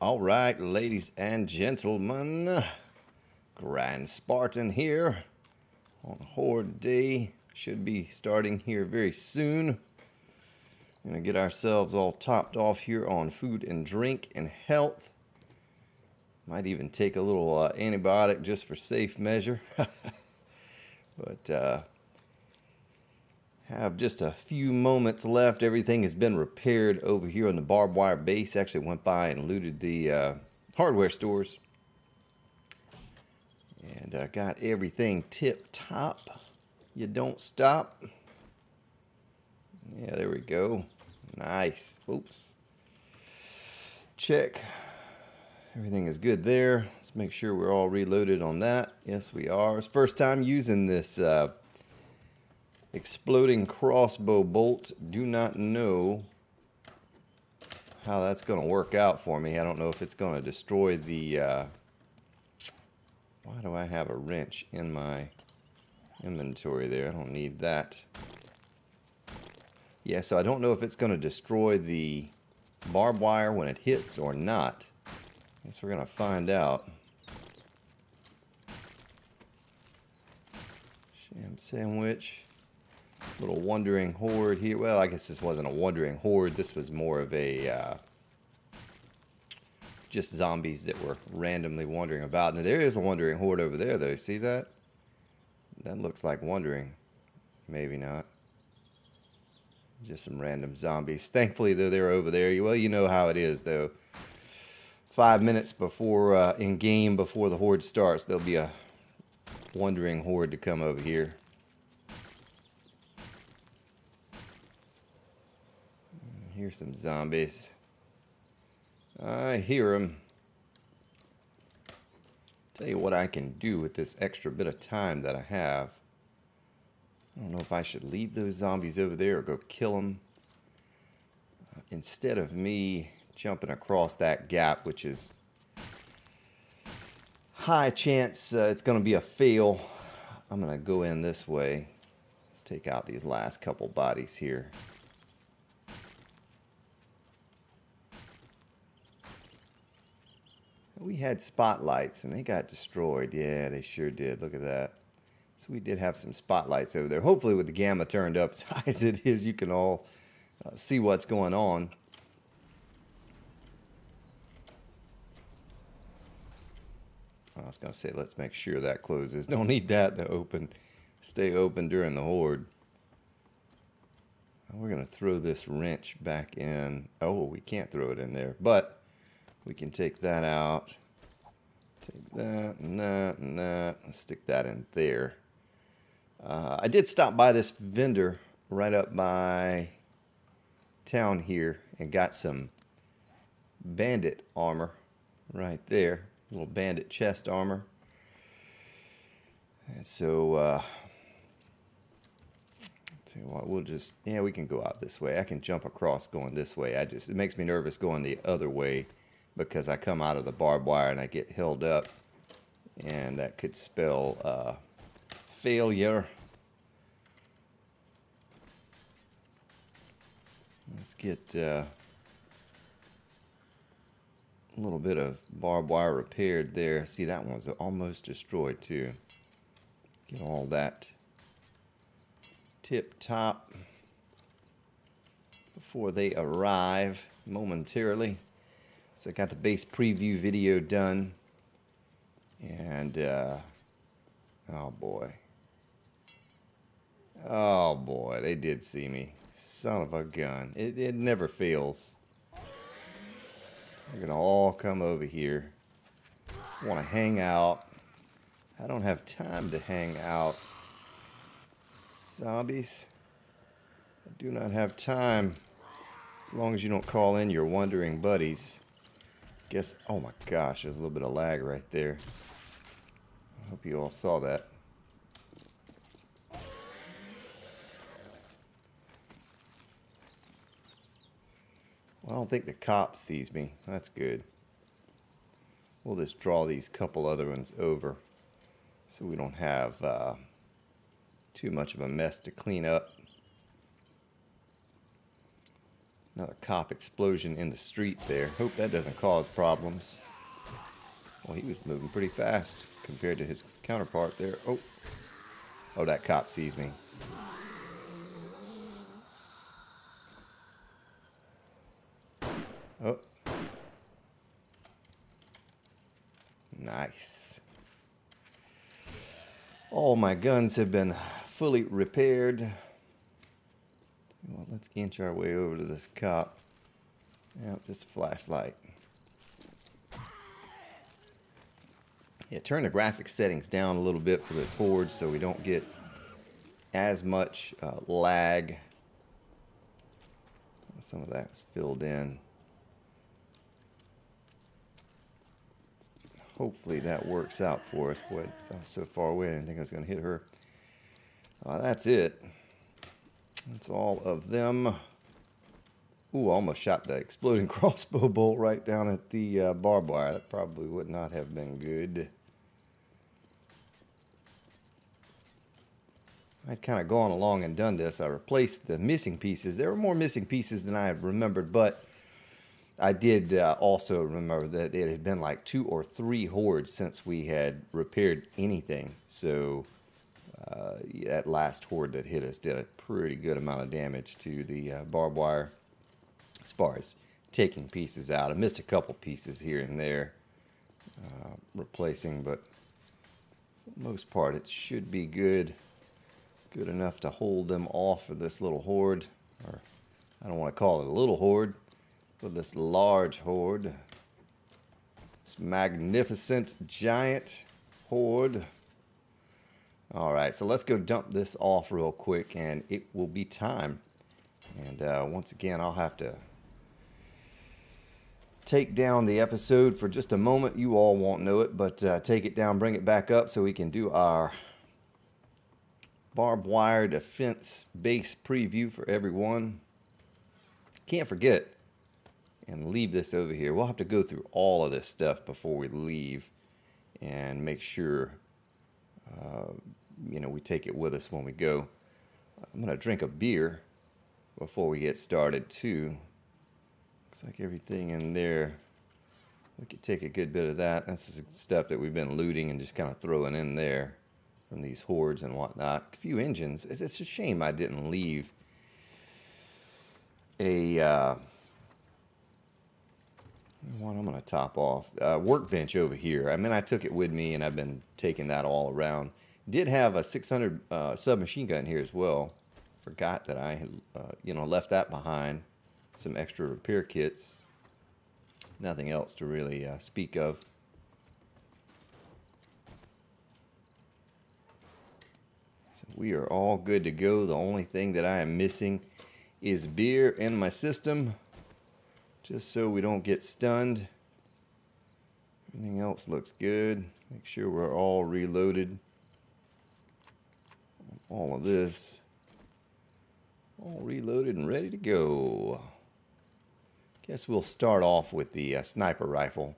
Alright, ladies and gentlemen, Grand Spartan here on Horde Day. Should be starting here very soon. Gonna get ourselves all topped off here on food and drink and health. Might even take a little antibiotic just for safe measure. But have just a few moments left. Everything has been repaired over here on the barbed wire base. Actually went by and looted the hardware stores. And got everything tip top. You don't stop. Yeah, there we go. Nice. Oops. Check. Everything is good there. Let's make sure we're all reloaded on that. Yes, we are. It's first time using this exploding crossbow bolt. Do not know how that's going to work out for me. I don't know if it's going to destroy the... why do I have a wrench in my inventory there? I don't need that. Yeah, so I don't know if it's going to destroy the barbed wire when it hits or not. I guess we're going to find out. Sham sandwich. Little wandering horde here. Well, I guess this wasn't a wandering horde. This was more of a just zombies that were randomly wandering about. Now there is a wandering horde over there, though. See that? That looks like wandering. Maybe not. Just some random zombies. Thankfully, though, they're over there. Well, you know how it is, though. 5 minutes before in game, before the horde starts, there'll be a wandering horde to come over here. Here's some zombies. I hear them. Tell you what I can do with this extra bit of time that I have. I don't know if I should leave those zombies over there or go kill them. Instead of me jumping across that gap, which is high chance it's going to be a fail, I'm going to go in this way. Let's take out these last couple bodies here. We had spotlights and they got destroyed. Yeah, they sure did. Look at that. So we did have some spotlights over there. Hopefully with the gamma turned up as high as it is, you can all see what's going on. I was going to say, let's make sure that closes. Don't need that to open. Stay open during the horde. We're going to throw this wrench back in. Oh, we can't throw it in there, but we can take that out. Take that and that and that. Let's stick that in there. I did stop by this vendor right up by town here and got some bandit armor right there. A little bandit chest armor. And so, tell you what, we'll just, yeah, we can go out this way. I can jump across going this way. It makes me nervous going the other way, because I come out of the barbed wire and I get held up, and that could spell failure. Let's get a little bit of barbed wire repaired there. See, that one was almost destroyed too. Get all that tip top before they arrive momentarily. So I got the base preview video done, and oh boy, they did see me. Son of a gun. It never fails. They're gonna all come over here. Want to hang out. I don't have time to hang out. Zombies, I do not have time. As long as you don't call in your wandering buddies. Guess, oh my gosh, there's a little bit of lag right there. I hope you all saw that. Well, I don't think the cop sees me. That's good. We'll just draw these couple other ones over so we don't have too much of a mess to clean up. Another cop explosion in the street there. Hope that doesn't cause problems. Well, he was moving pretty fast compared to his counterpart there. Oh, oh, that cop sees me. Oh. Nice. All my guns have been fully repaired. Well, let's inch our way over to this cop. Yep, just a flashlight. Yeah, turn the graphics settings down a little bit for this horde so we don't get as much lag. Some of that's filled in. Hopefully that works out for us. Boy, I was so far away I didn't think I was going to hit her. That's it. That's all of them. Ooh, I almost shot the exploding crossbow bolt right down at the barbed wire. That probably would not have been good. I'd kind of gone along and done this. I replaced the missing pieces. There were more missing pieces than I had remembered, but I did also remember that it had been like 2 or 3 hordes since we had repaired anything. So that last horde that hit us did a pretty good amount of damage to the barbed wire as far as taking pieces out. I missed a couple pieces here and there replacing, but for the most part it should be good. Good enough to hold them off of this little horde. Or I don't want to call it a little horde, but this large horde. This magnificent giant horde. Alright, so let's go dump this off real quick and it will be time. And once again, I'll have to take down the episode for just a moment. You all won't know it, but take it down, bring it back up so we can do our barbed wire defense base preview for everyone. Can't forget and leave this over here. We'll have to go through all of this stuff before we leave and make sure you know, we take it with us when we go. I'm gonna drink a beer before we get started too. Looks like everything in there, we could take a good bit of that. That's the stuff that we've been looting and just kind of throwing in there from these hordes and whatnot. A few engines. It's a shame I didn't leave a what I'm gonna top off workbench over here. I mean, I took it with me and I've been taking that all around. Did have a 600 submachine gun here as well. Forgot that I had you know, left that behind. Some extra repair kits. Nothing else to really speak of. So we are all good to go. The only thing that I am missing is beer in my system, just so we don't get stunned. Everything else looks good. Make sure we're all reloaded. All of this. All reloaded and ready to go. Guess we'll start off with the sniper rifle.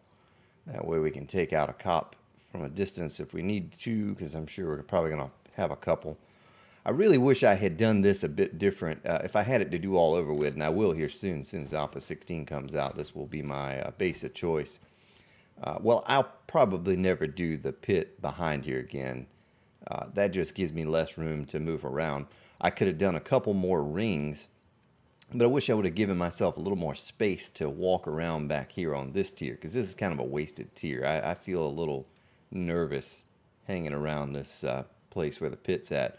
That way we can take out a cop from a distance if we need to, because I'm sure we're probably going to have a couple. I really wish I had done this a bit different. If I had it to do all over with, and I will here soon as Alpha 16 comes out, this will be my base of choice. Well, I'll probably never do the pit behind here again. That just gives me less room to move around. I could have done a couple more rings, but I wish I would have given myself a little more space to walk around back here on this tier, because this is kind of a wasted tier. I feel a little nervous hanging around this place where the pit's at.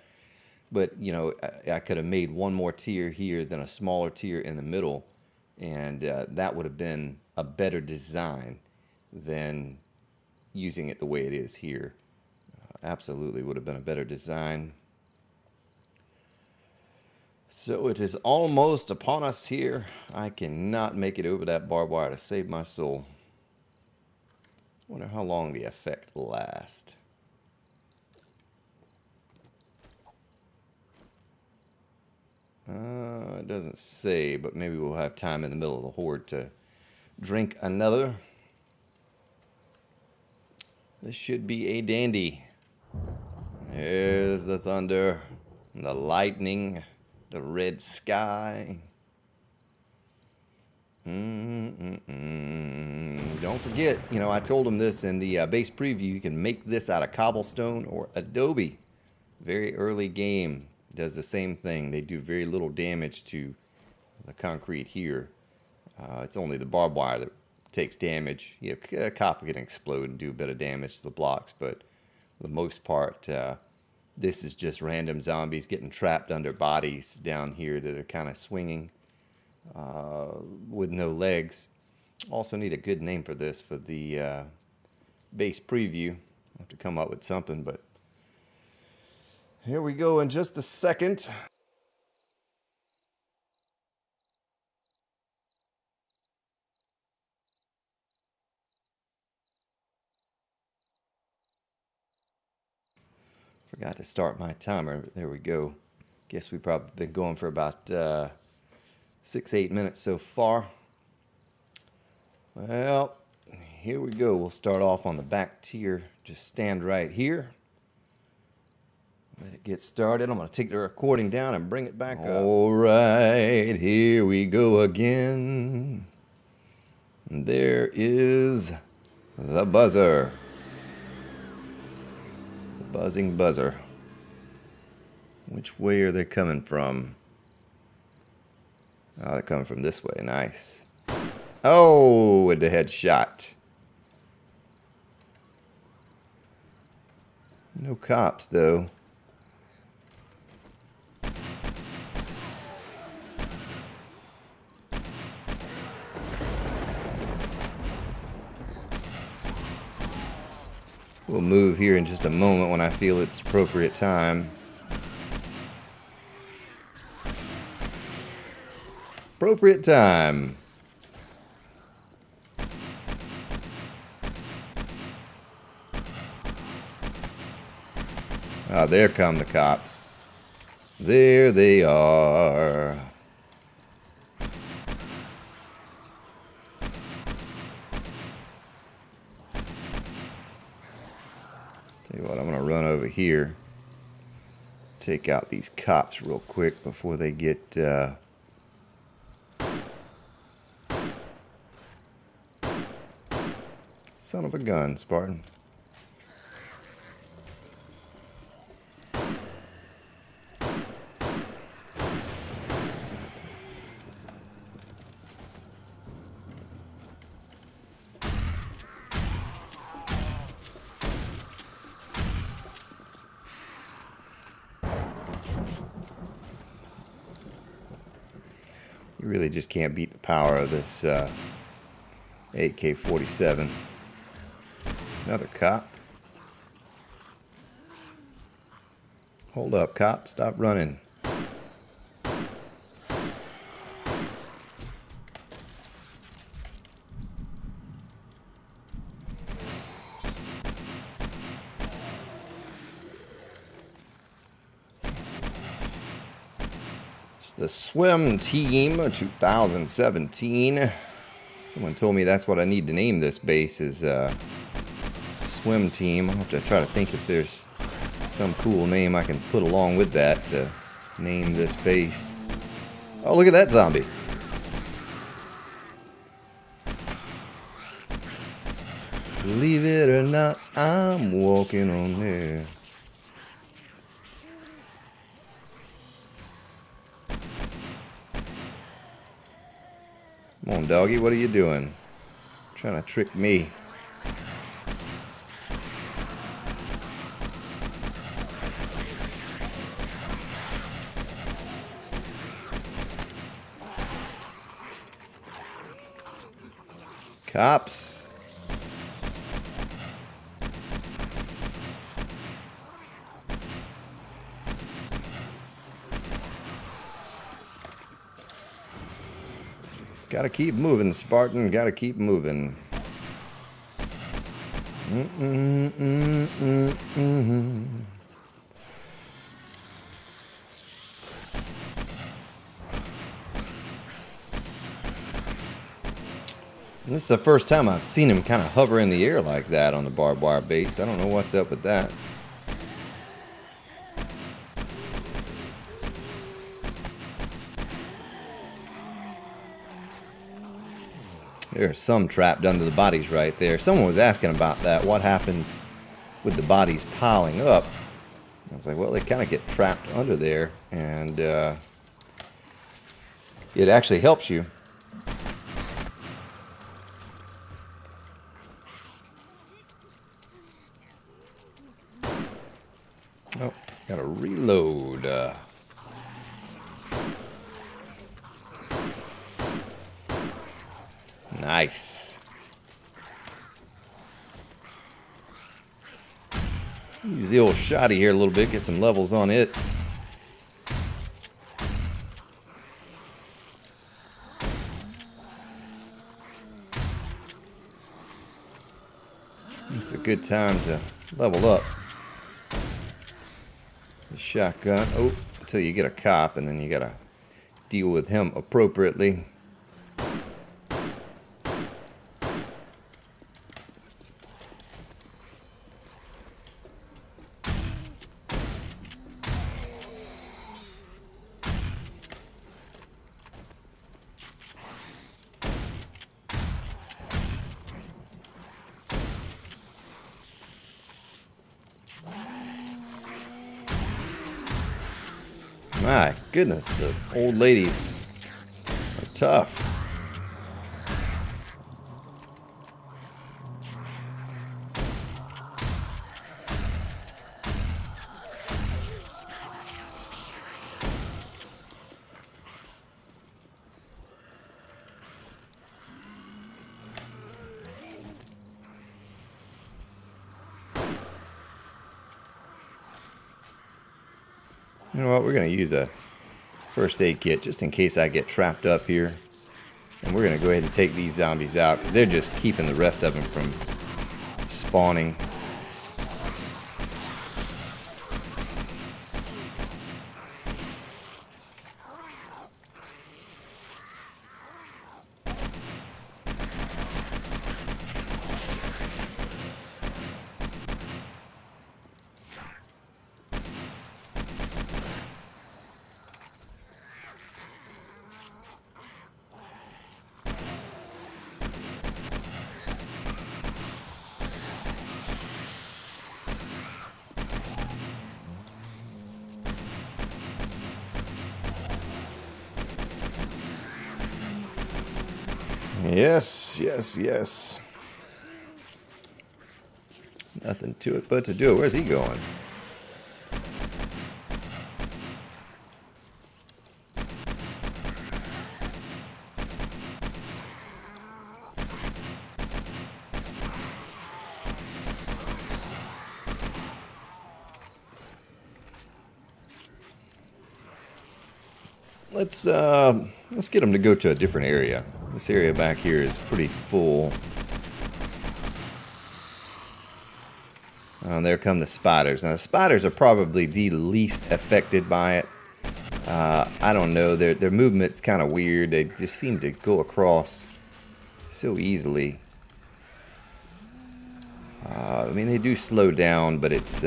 But, you know, I could have made one more tier here, then a smaller tier in the middle, and that would have been a better design than using it the way it is here. Absolutely would have been a better design. So it is almost upon us here. I cannot make it over that barbed wire to save my soul. Wonder how long the effect lasts. It doesn't say, but maybe we'll have time in the middle of the horde to drink another. This should be a dandy. There's the thunder, the lightning, the red sky. Don't forget, you know, I told them this in the base preview. You can make this out of cobblestone or adobe. Very early game does the same thing. They do very little damage to the concrete here. It's only the barbed wire that takes damage. You know, copper can explode and do a bit of damage to the blocks, but for the most part, this is just random zombies getting trapped under bodies down here that are kind of swinging with no legs. Also need a good name for this for the base preview. I'll have to come up with something, but here we go in just a second. Forgot to start my timer, but there we go. Guess we've probably been going for about 6-8 minutes so far. Well, here we go. We'll start off on the back tier. Just stand right here. Let it get started. I'm going to take the recording down and bring it back up. All right, here we go again. There is the buzzer. The buzzing buzzer. Which way are they coming from? Oh, they're coming from this way. Nice. Oh, with the headshot. No cops, though. We'll move here in just a moment when I feel it's appropriate time. Appropriate time. Ah, there come the cops. There they are. Tell you what, I'm gonna run over here, take out these cops real quick before they get son of a gun, Spartan. You really just can't beat the power of this AK-47. Another cop. Hold up, cop. Stop running. It's the Swim Team 2017. Someone told me that's what I need to name this base is Swim Team. I'll have to try to think if there's some cool name I can put along with that to name this base. Oh, look at that zombie. Believe it or not, I'm walking on there. Come on, doggy, what are you doing? Trying to trick me. Cops. Gotta keep moving, Spartan. Gotta keep moving. This is the first time I've seen him kind of hover in the air like that on the barbed wire base. I don't know what's up with that. There's some trapped under the bodies right there. Someone was asking about that. What happens with the bodies piling up? I was like, well, they kind of get trapped under there, and it actually helps you. Oh, gotta reload. Nice. Use the old shotty here a little bit, get some levels on it. It's a good time to level up. The shotgun. Oh, until you get a cop, and then you gotta deal with him appropriately. My goodness, the old ladies are tough. You know what, we're going to use a first aid kit just in case I get trapped up here. And we're going to go ahead and take these zombies out because they're just keeping the rest of them from spawning. Yes, yes, yes. Nothing to it but to do it. Where's he going? Let's get him to go to a different area. This area back here is pretty full. There come the spiders. Now the spiders are probably the least affected by it. I don't know, their movement's kind of weird. They just seem to go across so easily. I mean, they do slow down, but it's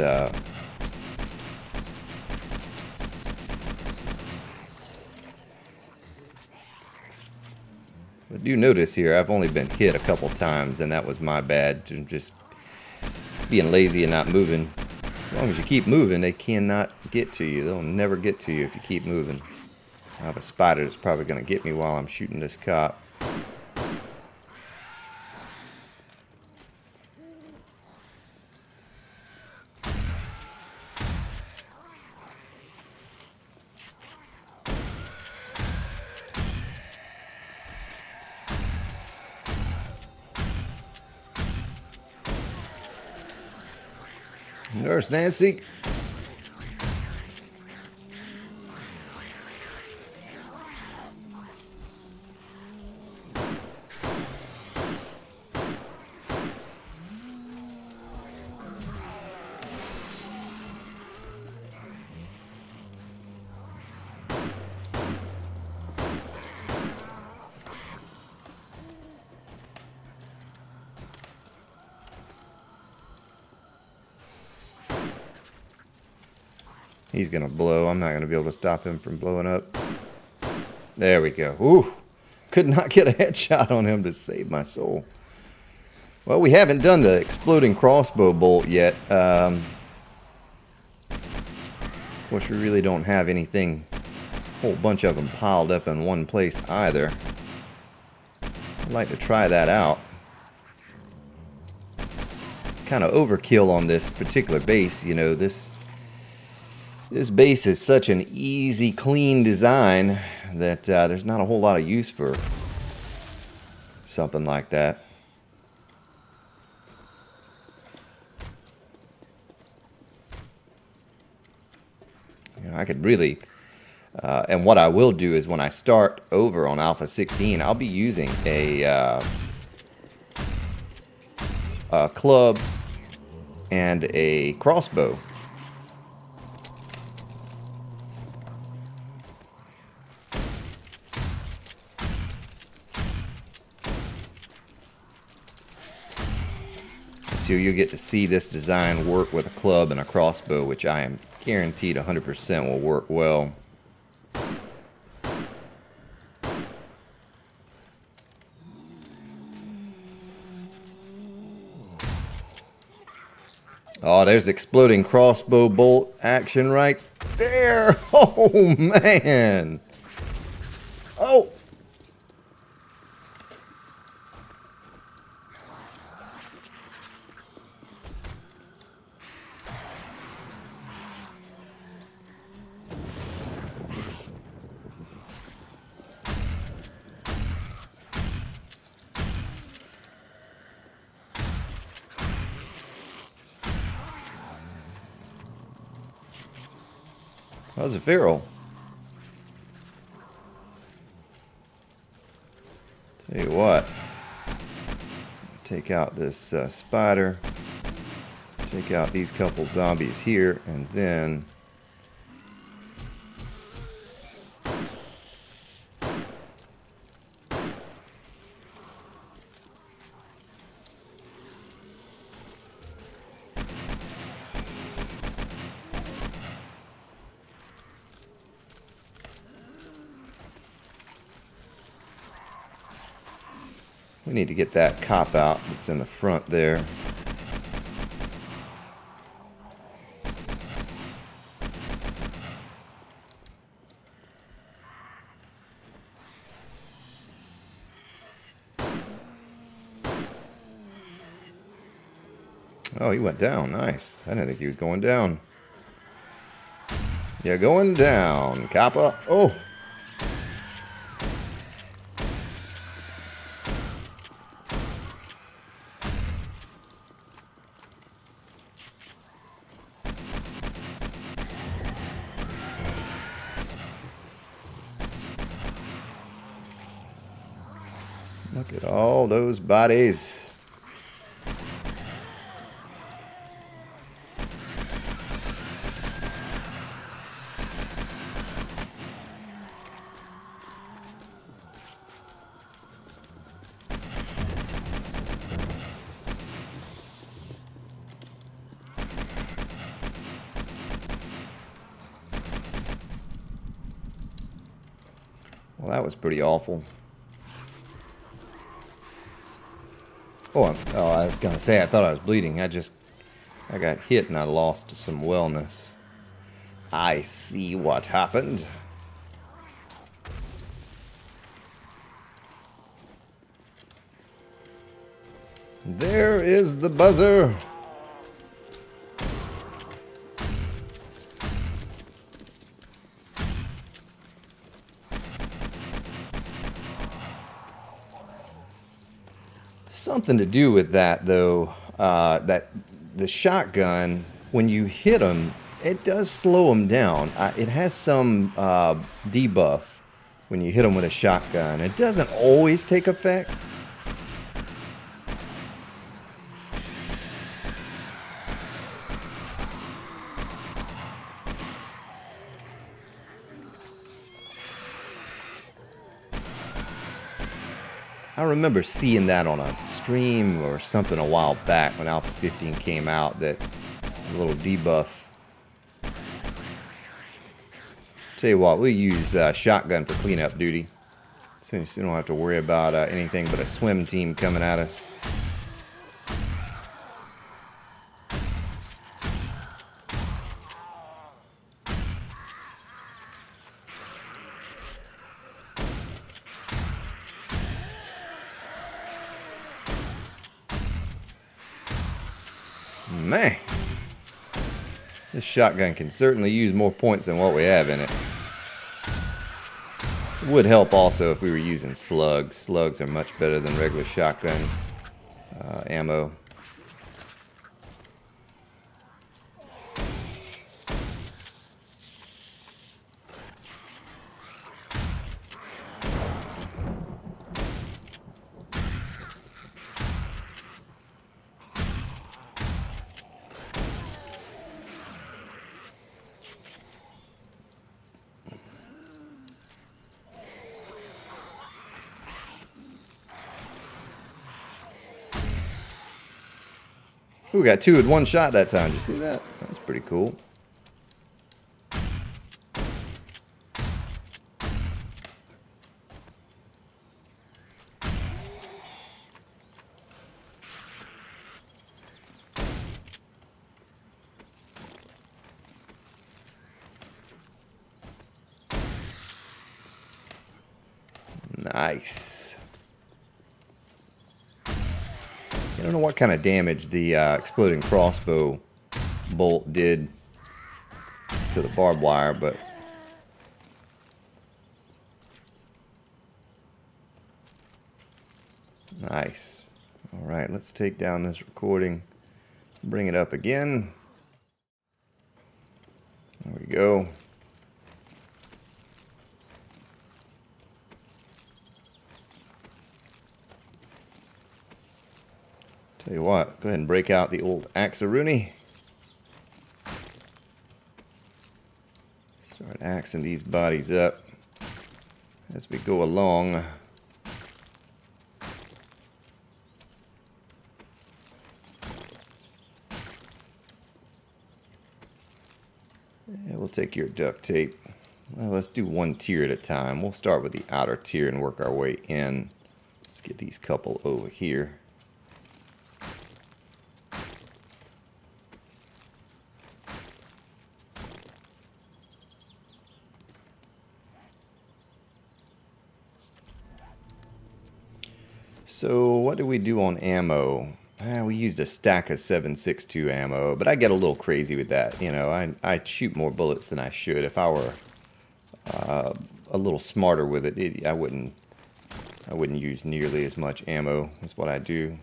but do notice here, I've only been hit a couple times, and that was my bad, to just being lazy and not moving. As long as you keep moving, they cannot get to you. They'll never get to you if you keep moving. I have a spider that's probably going to get me while I'm shooting this cop. Nurse Nancy. He's gonna blow. I'm not gonna be able to stop him from blowing up. There we go. Ooh, could not get a headshot on him to save my soul. Well, we haven't done the exploding crossbow bolt yet. Of course, we really don't have anything, a whole bunch of them piled up in one place either. I'd like to try that out. Kind of overkill on this particular base, you know. This base is such an easy, clean design that there's not a whole lot of use for something like that. You know, I could really, and what I will do is when I start over on Alpha 16, I'll be using a club and a crossbow. So you'll get to see this design work with a club and a crossbow, which I am guaranteed 100% will work well. Oh, there's exploding crossbow bolt action right there. Oh, man. Oh. That was a feral. Tell you what. Take out this spider. Take out these couple zombies here, and then we need to get that cop out that's in the front there. Oh, he went down. Nice. I didn't think he was going down. Yeah, going down, Kappa. Oh! Look at all those bodies. Well, that was pretty awful. Oh, I was gonna say, I thought I was bleeding. I got hit and I lost some wellness. I see what happened. There is the buzzer. Something to do with that, though, that the shotgun, when you hit them, it does slow them down. It has some debuff when you hit them with a shotgun. It doesn't always take effect. I remember seeing that on a stream or something a while back when Alpha 15 came out, that little debuff. Tell you what, we use shotgun for cleanup duty. So you don't have to worry about anything but a swim team coming at us. Man, this shotgun can certainly use more points than what we have in it. It would help also if we were using slugs. Slugs are much better than regular shotgun ammo. We got two with one shot that time. Did you see that? That's pretty cool. Nice. I don't know what kind of damage the exploding crossbow bolt did to the barbed wire, but nice. All right, let's take down this recording, bring it up again. There we go. Tell you what, go ahead and break out the old Axaruni. Start axing these bodies up as we go along. Yeah, we'll take your duct tape. Well, let's do one tier at a time. We'll start with the outer tier and work our way in. Let's get these couple over here. So what do we do on ammo? We used a stack of 7.62 ammo, but I get a little crazy with that. You know, I shoot more bullets than I should. If I were a little smarter with it, I wouldn't use nearly as much ammo as what I do.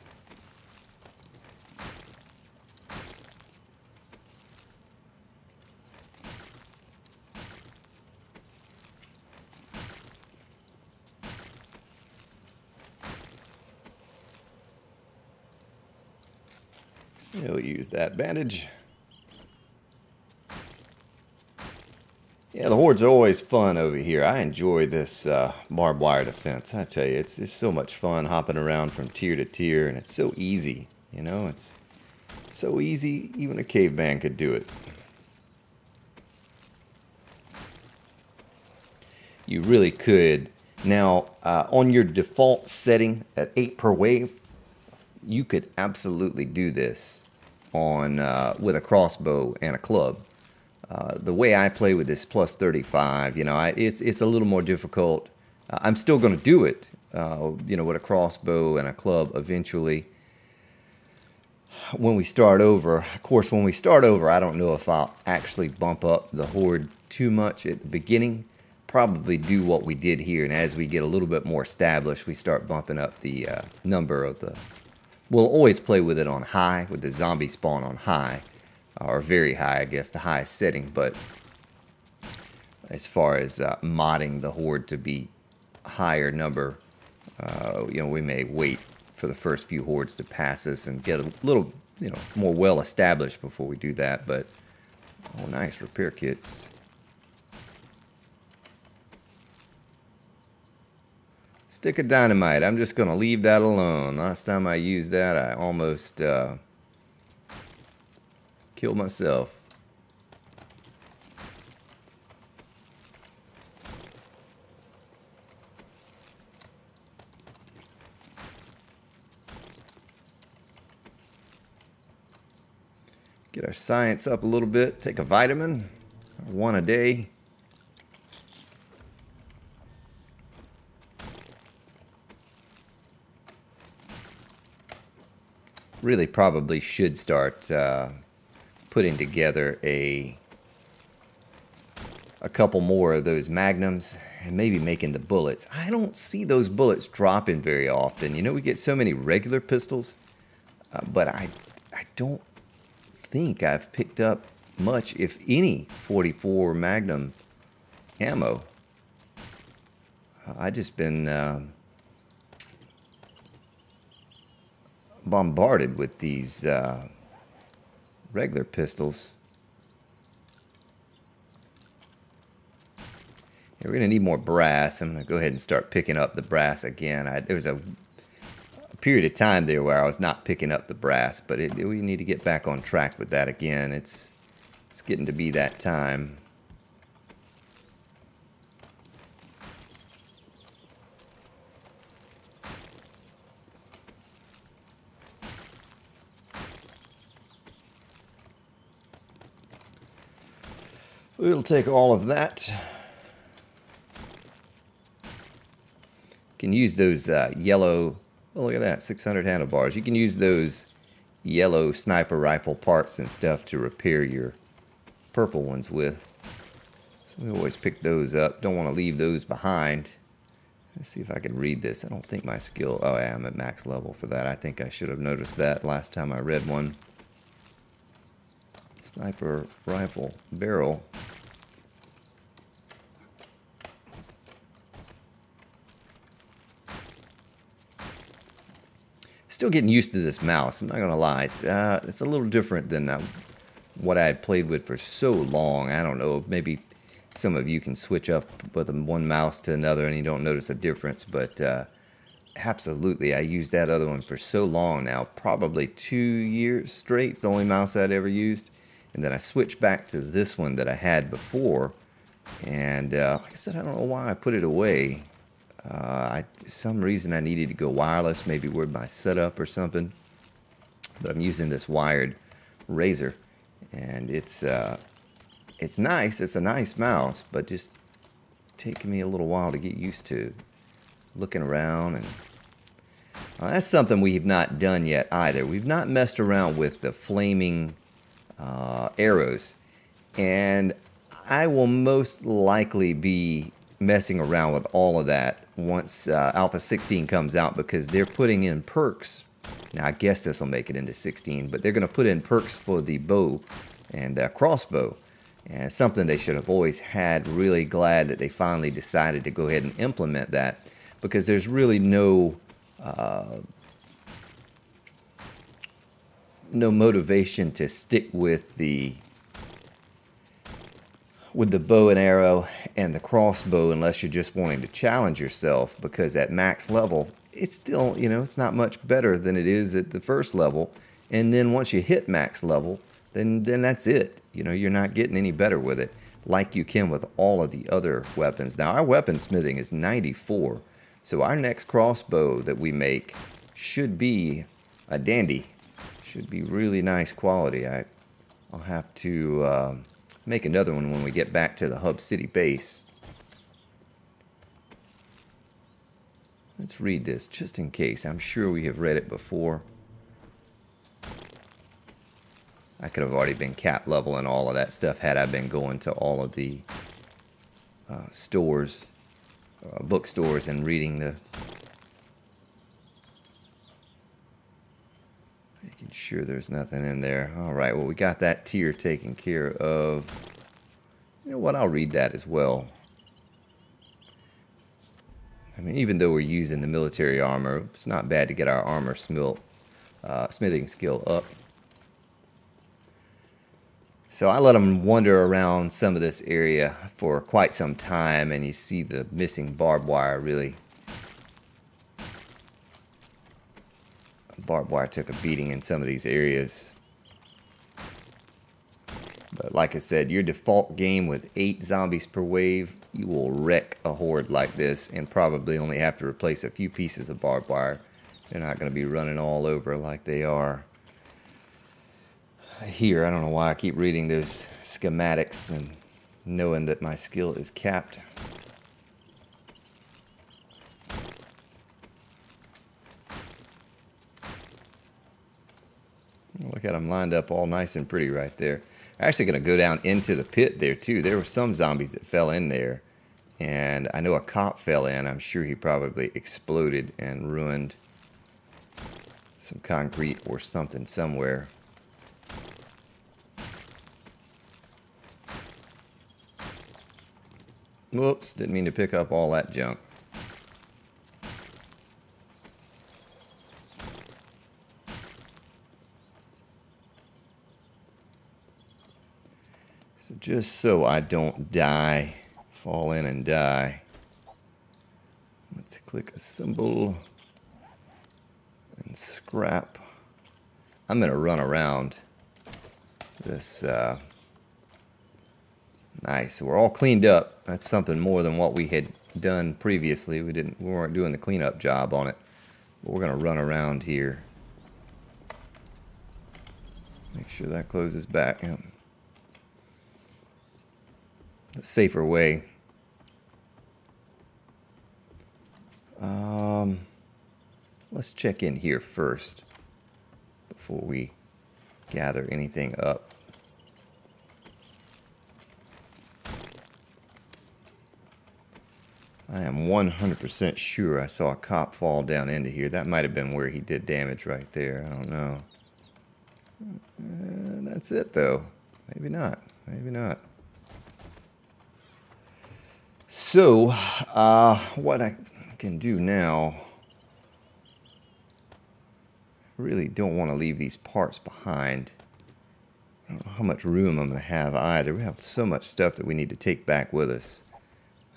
We'll use that bandage. Yeah, the hordes are always fun over here. I enjoy this barbed wire defense. I tell you, it's so much fun hopping around from tier to tier, and it's so easy. You know, it's so easy, even a caveman could do it. You really could. Now, on your default setting at 8 per wave, you could absolutely do this on with a crossbow and a club. The way I play with this plus 35, you know, it's a little more difficult. I'm still going to do it, you know, with a crossbow and a club eventually. When we start over, of course, when we start over, I don't know if I'll actually bump up the horde too much at the beginning. Probably do what we did here, and as we get a little bit more established, we start bumping up the number of the... We'll always play with it on high, with the zombie spawn on high, or very high, I guess, the highest setting. But as far as modding the horde to be higher number, you know, we may wait for the first few hordes to pass us and get a little, you know, more well established before we do that. But oh, nice repair kits. Stick of dynamite. I'm just going to leave that alone. Last time I used that, I almost killed myself. Get our science up a little bit. Take a vitamin. One a day. Really probably should start putting together a couple more of those magnums and maybe making the bullets. I don't see those bullets dropping very often. You know, we get so many regular pistols, but I don't think I've picked up much, if any, 44 Magnum ammo. I just been bombarded with these regular pistols. Yeah, we're gonna need more brass. I'm gonna go ahead and start picking up the brass again. There was a period of time there where I was not picking up the brass, but we need to get back on track with that again. It's getting to be that time. We'll take all of that. You can use those yellow, oh look at that, 600 handlebars. You can use those yellow sniper rifle parts and stuff to repair your purple ones with. So we always pick those up. Don't want to leave those behind. Let's see if I can read this. I don't think my skill, oh yeah, I'm at max level for that. I think I should have noticed that last time I read one. Sniper rifle barrel. Still getting used to this mouse, I'm not gonna lie. It's a little different than what I had played with for so long. I don't know, maybe some of you can switch up with one mouse to another and you don't notice a difference, but absolutely, I used that other one for so long now, probably 2 years straight. It's the only mouse I'd ever used. And then I switched back to this one that I had before, and like I said, I don't know why I put it away. Some reason I needed to go wireless, maybe with my setup or something. But I'm using this wired razor, and it's nice. It's a nice mouse, but just taking me a little while to get used to looking around. And that's something we've not done yet either. We've not messed around with the flaming arrows, and I will most likely be messing around with all of that once Alpha 16 comes out, because they're putting in perks. Now I guess this will make it into 16, but they're going to put in perks for the bow and crossbow, and it's something they should have always had. Really glad that they finally decided to go ahead and implement that, because there's really no motivation to stick with the bow and arrow and the crossbow unless you're just wanting to challenge yourself, because at max level it's still, you know, it's not much better than it is at the first level. And then once you hit max level, then that's it. You know, you're not getting any better with it like you can with all of the other weapons. Now our weaponsmithing is 94, so our next crossbow that we make should be a dandy. Should be really nice quality. I'll have to make another one when we get back to the Hub City base. Let's read this just in case. I'm sure we have read it before. I could have already been cap level and all of that stuff had I been going to all of the stores, bookstores, and reading the... Making sure there's nothing in there. Alright, well we got that tier taken care of. You know what, I'll read that as well. I mean, even though we're using the military armor, it's not bad to get our armor smithing skill up. So I let them wander around some of this area for quite some time, and you see the missing barbed wire. Really, barbed wire took a beating in some of these areas. But like I said, your default game with 8 zombies per wave, you will wreck a horde like this and probably only have to replace a few pieces of barbed wire. They're not going to be running all over like they are here. I don't know why I keep reading those schematics and knowing that my skill is capped. Look at them lined up all nice and pretty right there. I'm actually going to go down into the pit there too. There were some zombies that fell in there. And I know a cop fell in. I'm sure he probably exploded and ruined some concrete or something somewhere. Whoops, didn't mean to pick up all that junk. So just so I don't die, fall in and die, let's click assemble and scrap. I'm going to run around this. Nice. So we're all cleaned up. That's something more than what we had done previously. We weren't doing the cleanup job on it. But we're going to run around here. Make sure that closes back. Yep. The safer way. Let's check in here first before we gather anything up. I am 100% sure I saw a cop fall down into here. That might have been where he did damage right there. I don't know. That's it, though. Maybe not. Maybe not. So, what I can do now, I really don't want to leave these parts behind. I don't know how much room I'm going to have either. We have so much stuff that we need to take back with us.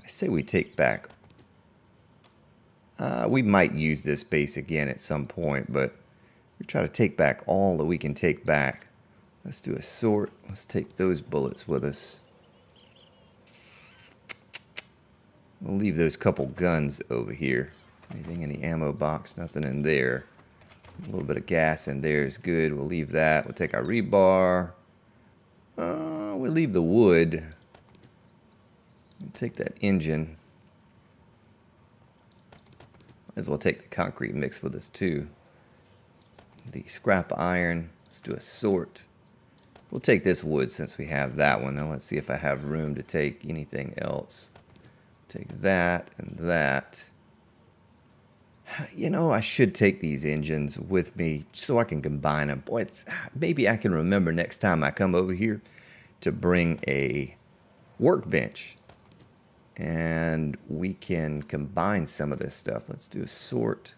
I say we take back. We might use this base again at some point, but we try to take back all that we can take back. Let's do a sort. Let's take those bullets with us. We'll leave those couple guns over here. Anything in the ammo box? Nothing in there. A little bit of gas in there is good. We'll leave that. We'll take our rebar. We'll leave the wood. We'll take that engine. Might as well take the concrete mix with us too. The scrap iron. Let's do a sort. We'll take this wood since we have that one. Now let's see if I have room to take anything else. Take that and that. You know, I should take these engines with me so I can combine them. Boy, maybe I can remember next time I come over here to bring a workbench. And we can combine some of this stuff. Let's do a sort.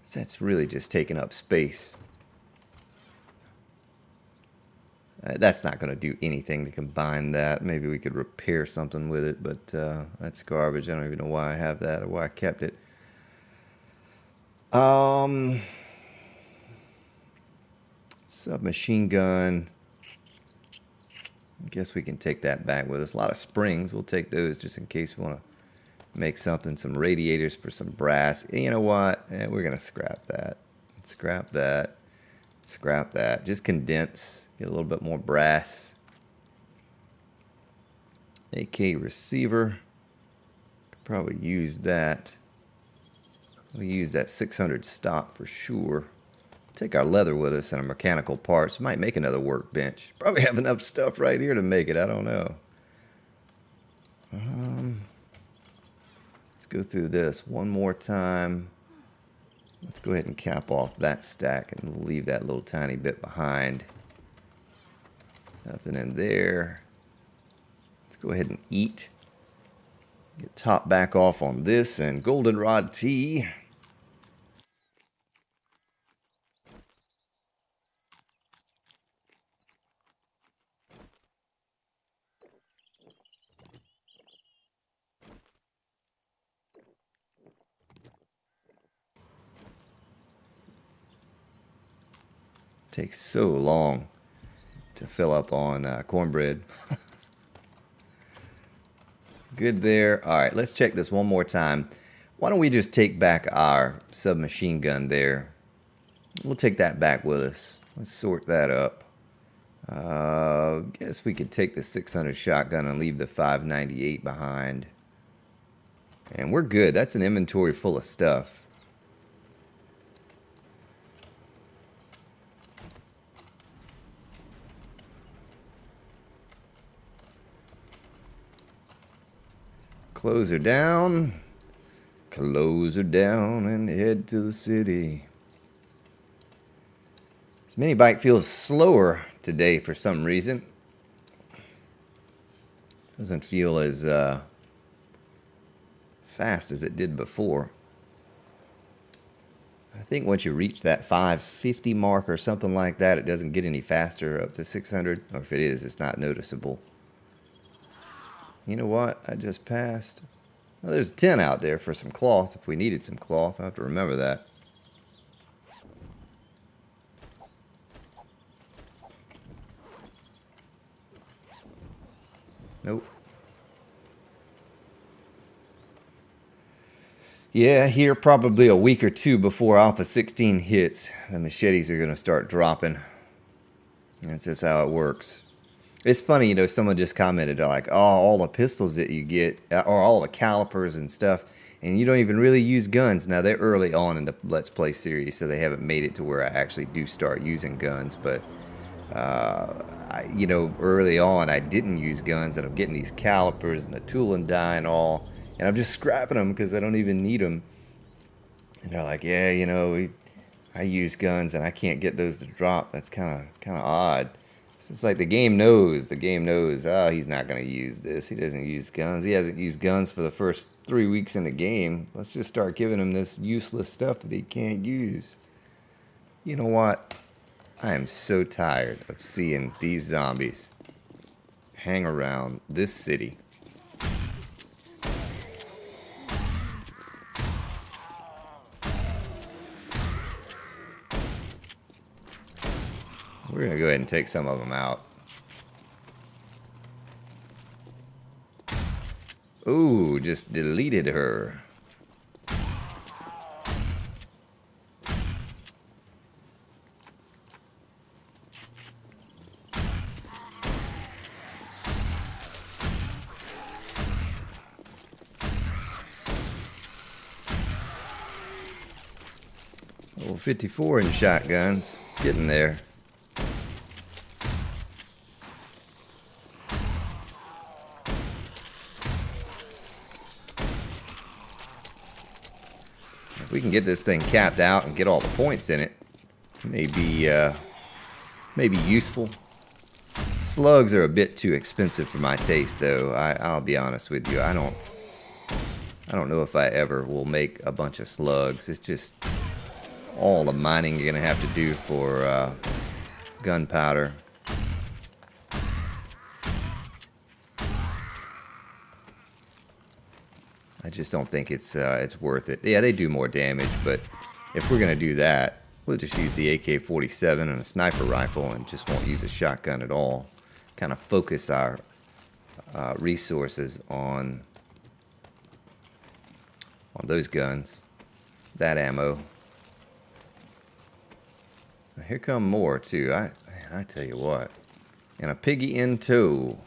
So that's really just taking up space. That's not going to do anything to combine that. Maybe we could repair something with it, but that's garbage. I don't even know why I have that or why I kept it. Submachine gun. I guess we can take that back with us. A lot of springs. We'll take those just in case we want to make something. Some radiators for some brass. You know what? We're going to scrap that. Scrap that. Scrap that. Just condense. Get a little bit more brass. AK receiver. Could probably use that. We'll use that 600 stock for sure. Take our leather with us and our mechanical parts. Might make another workbench. Probably have enough stuff right here to make it. I don't know. Let's go through this one more time. Let's go ahead and cap off that stack and leave that little tiny bit behind. Nothing in there. Let's go ahead and eat. Get top back off on this and goldenrod tea. Takes so long to fill up on cornbread. Good there. All right, let's check this one more time. Why don't we just take back our submachine gun there? We'll take that back with us. Let's sort that up. Guess we could take the 600 shotgun and leave the 598 behind. And we're good. That's an inventory full of stuff. Close her down. Close her down and head to the city. This mini bike feels slower today for some reason. Doesn't feel as fast as it did before. I think once you reach that 550 mark or something like that, it doesn't get any faster up to 600. Or if it is, it's not noticeable. You know what? I just passed. Well, there's a 10 out there for some cloth. If we needed some cloth, I have to remember that. Nope. Yeah, here probably a week or two before Alpha 16 hits, the machetes are going to start dropping. That's just how it works. It's funny, you know, someone just commented like, oh, all the pistols that you get, or all the calipers and stuff, and you don't even really use guns. Now, they're early on in the Let's Play series, so they haven't made it to where I actually do start using guns, but you know, early on I didn't use guns, and I'm getting these calipers and the tool and die and all, and I'm just scrapping them because I don't even need them. And they're like, yeah, you know, I use guns and I can't get those to drop. That's kind of odd. It's like the game knows. The game knows, oh, he's not going to use this. He doesn't use guns. He hasn't used guns for the first 3 weeks in the game. Let's just start giving him this useless stuff that he can't use. You know what? I am so tired of seeing these zombies hang around this city. We're going to go ahead and take some of them out. Ooh, just deleted her. Level 54 in shotguns. It's getting there. If we can get this thing capped out and get all the points in it, maybe useful. Slugs are a bit too expensive for my taste, though. I'll be honest with you. I don't know if I ever will make a bunch of slugs. It's just all the mining you're gonna have to do for gunpowder. I just don't think it's worth it. Yeah, they do more damage, but if we're gonna do that, we'll just use the AK-47 and a sniper rifle and just won't use a shotgun at all. Kind of focus our resources on those guns, that ammo. Now, here come more too. Man, I tell you what, and a piggy in tow.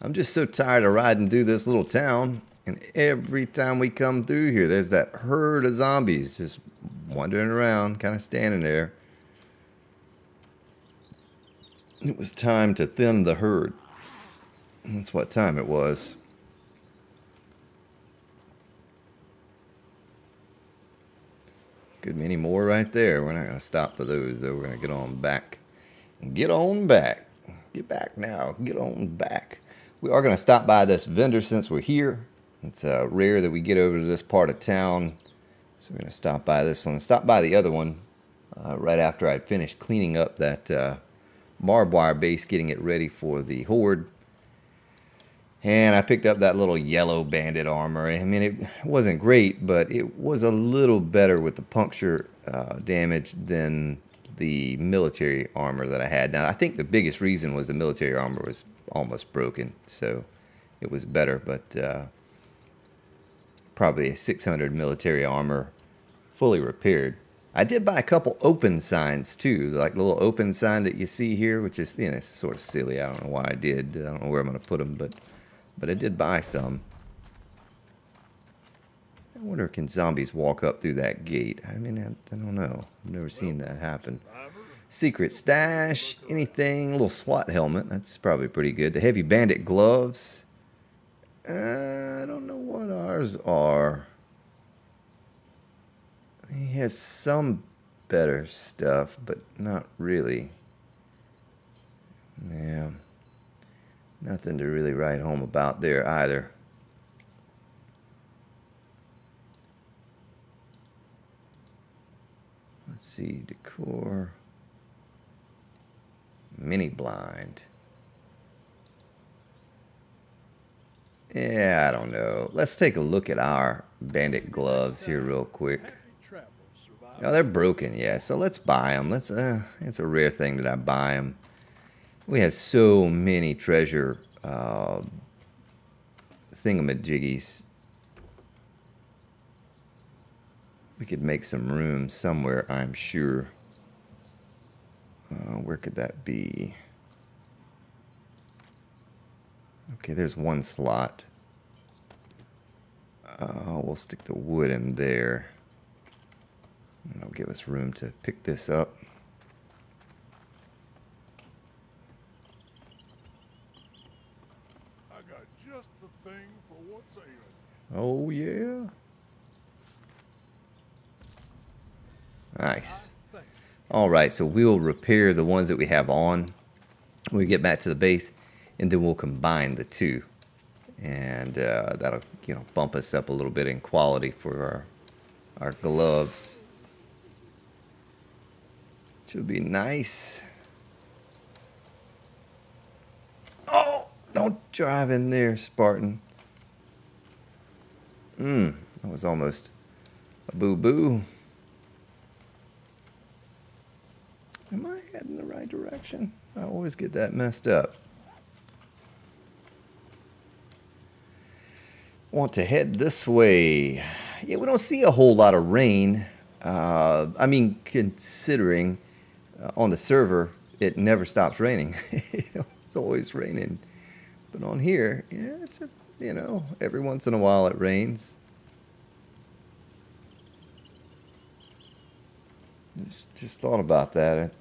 I'm just so tired of riding through this little town, and every time we come through here, there's that herd of zombies just wandering around, kind of standing there. It was time to thin the herd. That's what time it was. Good many more right there. We're not going to stop for those, though. We're going to get on back. Get on back. Get back now. Get on back. We are going to stop by this vendor since we're here. It's rare that we get over to this part of town. So we're going to stop by this one. Stop by the other one right after I'd finished cleaning up that barbed wire base, getting it ready for the horde. And I picked up that little yellow bandit armor. I mean, it wasn't great, but it was a little better with the puncture damage than the military armor that I had. Now, I think the biggest reason was the military armor was almost broken, so it was better, but probably a 600 military armor fully repaired. I did buy a couple open signs too, like the little open sign that you see here, which is, you know, it's sort of silly. I don't know why I did. I don't know where I'm going to put them, but I did buy some. I wonder, can zombies walk up through that gate? I mean, I don't know. I've never seen that happen. Secret stash, anything, a little SWAT helmet. That's probably pretty good. The heavy bandit gloves. I don't know what ours are. He has some better stuff, but not really. Yeah. Nothing to really write home about there either. Let's see, decor. Mini blind. Yeah, I don't know. Let's take a look at our bandit gloves here real quick. Oh, they're broken, yeah. So let's buy them. It's a rare thing that I buy them. We have so many treasure thingamajiggies. We could make some room somewhere, I'm sure. Where could that be? Okay, there's one slot. We'll stick the wood in there. That'll give us room to pick this up. I got just the thing for what's ailing. Oh, yeah. Nice. All right, so we'll repair the ones that we have on when we get back to the base, and then we'll combine the two. And that'll, you know, bump us up a little bit in quality for our gloves. Should be nice. Oh, don't drive in there, Spartan. That was almost a boo-boo. Am I heading the right direction? I always get that messed up. Want to head this way. Yeah, we don't see a whole lot of rain. I mean, considering on the server, it never stops raining. It's always raining. But on here, yeah, it's a, you know, every once in a while it rains. Just thought about that.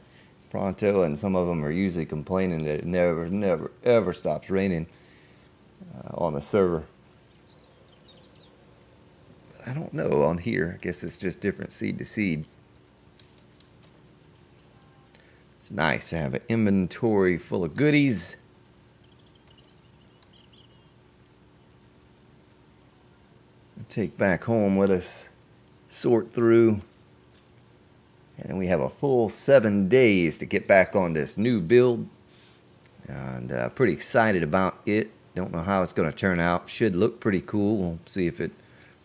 Pronto and some of them are usually complaining that it never, ever stops raining on the server. I don't know on here. I guess it's just different seed to seed. It's nice to have an inventory full of goodies. Take back home, let us sort through. And then we have a full 7 days to get back on this new build. And pretty excited about it. Don't know how it's going to turn out. Should look pretty cool. We'll see if it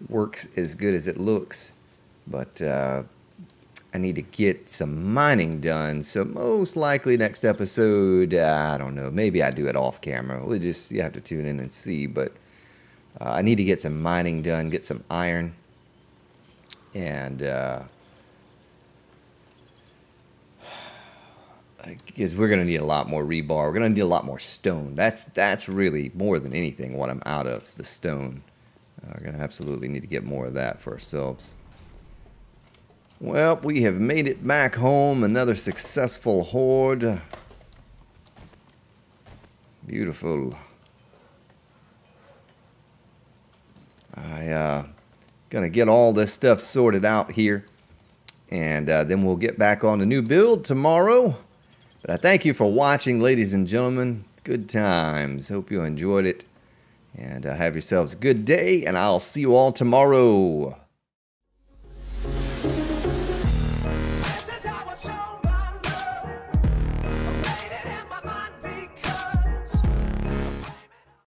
works as good as it looks. But I need to get some mining done. So most likely next episode, I don't know. Maybe I do it off camera. We'll just, you have to tune in and see. But I need to get some mining done, get some iron. And because we're going to need a lot more rebar. We're going to need a lot more stone. That's really more than anything what I'm out of is the stone. We're going to absolutely need to get more of that for ourselves. Well, we have made it back home. Another successful horde. Beautiful. I'm going to get all this stuff sorted out here. And then we'll get back on the new build tomorrow. But I thank you for watching, ladies and gentlemen. Good times. Hope you enjoyed it. And have yourselves a good day, and I'll see you all tomorrow.